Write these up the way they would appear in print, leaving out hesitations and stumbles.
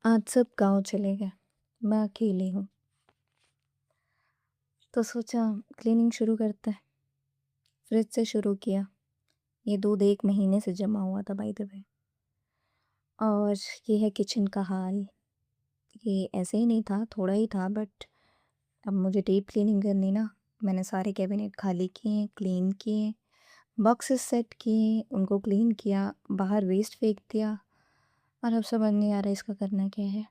आज सब गाँव चले गए। मैं अकेली हूँ। तो सोचा क्लीनिंग शुरू करते हैं। फ्रिज से शुरू किया। ये दूध 1 महीने से जमा हुआ था बाय द वे। और ये है किचन का हाल। ये ऐसे ही नहीं था, थोड़ा ही था बट अब मुझे डीप क्लीनिंग करनी ना। मैंने सारे कैबिनेट खाली किए, क्लीन किए, बॉक्सेस सेट किए, उनको क्लीन किया, बाहर वेस्ट फेंक दिया और अब समझ नहीं आ रहा इसका करना क्या है।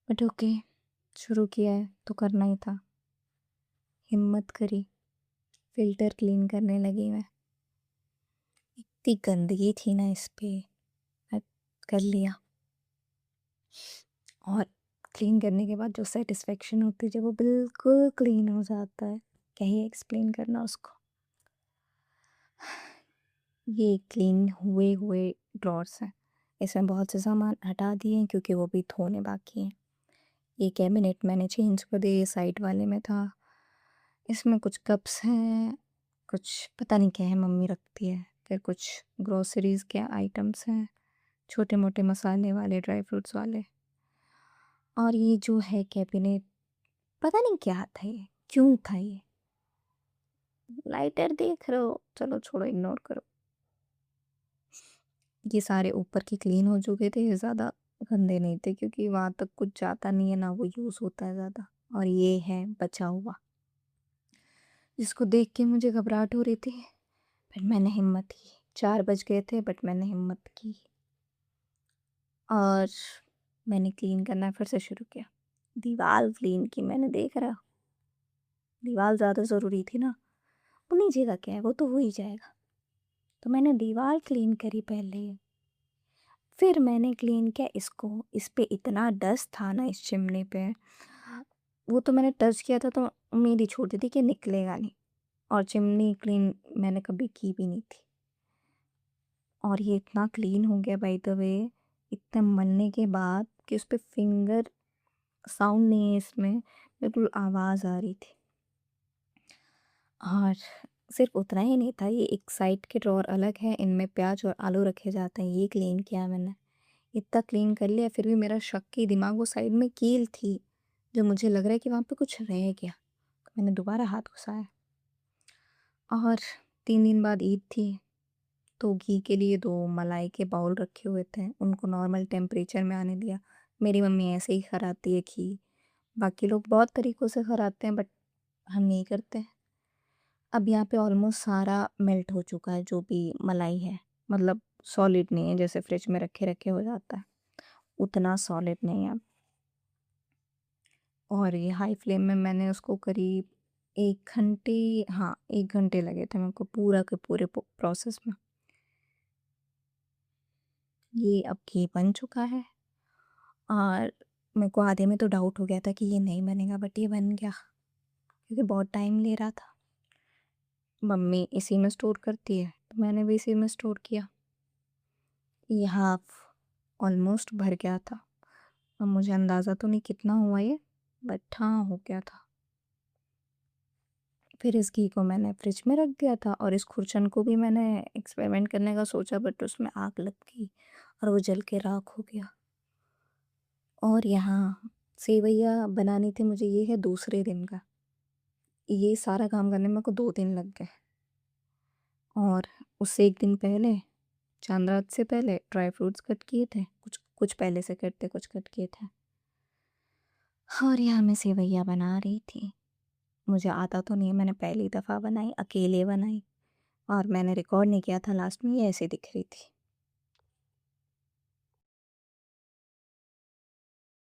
बट ओके, शुरू किया है तो करना ही था। हिम्मत करी, फ़िल्टर क्लीन करने लगी मैं। इतनी गंदगी थी ना इस पे, बट कर लिया। और क्लीन करने के बाद जो सैटिस्फैक्शन होती है जब वो बिल्कुल क्लीन हो जाता है, क्या ही एक्सप्लेन करना उसको। ये क्लीन हुए हुए ड्रॉर्स हैं। इसमें बहुत से सामान हटा दिए हैं क्योंकि वो भी धोने बाकी हैं। ये कैबिनेट मैंने चेंज कर दिया, ये साइड वाले में था। इसमें कुछ कप्स हैं, कुछ पता नहीं क्या है मम्मी रखती है। फिर कुछ ग्रोसरीज़ के आइटम्स हैं, छोटे मोटे मसाले वाले, ड्राई फ्रूट्स वाले। और ये जो है कैबिनेट, पता नहीं क्या था ये, क्यों था ये। लाइटर देख रहे हो, चलो छोड़ो, इग्नोर करो। ये सारे ऊपर के क्लीन हो चुके थे, ये ज़्यादा गंदे नहीं थे क्योंकि वहाँ तक कुछ जाता नहीं है ना, वो यूज़ होता है ज़्यादा। और ये है बचा हुआ, जिसको देख के मुझे घबराहट हो रही थी। फिर मैंने हिम्मत की। 4 बज गए थे बट मैंने हिम्मत की और मैंने क्लीन करना फिर से शुरू किया। दीवार क्लीन की मैंने, देख रहा, दीवार ज़्यादा ज़रूरी थी ना। उन्हीं जगह क्या है, वो तो हो ही जाएगा। तो मैंने दीवार क्लीन करी पहले, फिर मैंने क्लीन किया इसको। इस पे इतना डस्ट था ना इस चिमनी पे, वो तो मैंने टच किया था तो उम्मीद ही छोड़ दी थी कि निकलेगा नहीं। और चिमनी क्लीन मैंने कभी की भी नहीं थी। और ये इतना क्लीन हो गया बाय द वे, इतने मलने के बाद कि उस पे फिंगर साउंड नहीं है इसमें, बिल्कुल आवाज़ आ रही थी। और सिर्फ उतना ही नहीं था, ये एक साइड के ड्रॉर अलग है, इनमें प्याज और आलू रखे जाते हैं, ये क्लीन किया मैंने। इतना क्लीन कर लिया फिर भी मेरा शक की दिमाग, वो साइड में कील थी जो मुझे लग रहा है कि वहाँ पे कुछ रह गया। तो मैंने दोबारा हाथ घुसाया। और 3 दिन बाद ईद थी, तो घी के लिए 2 मलाई के बाउल रखे हुए थे, उनको नॉर्मल टेम्परेचर में आने दिया। मेरी मम्मी ऐसे ही खराती है घी, बाकी लोग बहुत तरीक़ों से खराते हैं बट हम नहीं करते। अब यहाँ पे ऑलमोस्ट सारा मेल्ट हो चुका है जो भी मलाई है, मतलब सॉलिड नहीं है जैसे फ्रिज में रखे रखे हो जाता है, उतना सॉलिड नहीं है। और ये हाई फ्लेम में मैंने उसको करीब 1 घंटे, हाँ 1 घंटे लगे थे मेरे को पूरा के पूरे प्रोसेस में। ये अब घी बन चुका है और मेरे को आधे में तो डाउट हो गया था कि ये नहीं बनेगा बट ये बन गया क्योंकि बहुत टाइम ले रहा था। मम्मी इसी में स्टोर करती है तो मैंने भी इसी में स्टोर किया। ये हाफ ऑलमोस्ट भर गया था। अब मुझे अंदाज़ा तो नहीं कितना हुआ ये, बट हाँ हो गया था। फिर इस घी को मैंने फ्रिज में रख दिया था और इस खुरचन को भी मैंने एक्सपेरिमेंट करने का सोचा बट उसमें आग लग गई और वो जल के राख हो गया। और यहाँ सेवइयाँ बनानी थी मुझे, ये है दूसरे दिन का। ये सारा काम करने में मेरे को 2 दिन लग गए। और उससे 1 दिन पहले, चांद रात से पहले ड्राई फ्रूट्स कट किए थे, कुछ कुछ पहले से कट थे, कुछ कट किए थे। और यहाँ मैं सेवइयाँ बना रही थी। मुझे आता तो नहीं है, मैंने पहली दफ़ा बनाई, अकेले बनाई और मैंने रिकॉर्ड नहीं किया था लास्ट में, ये ऐसे दिख रही थी।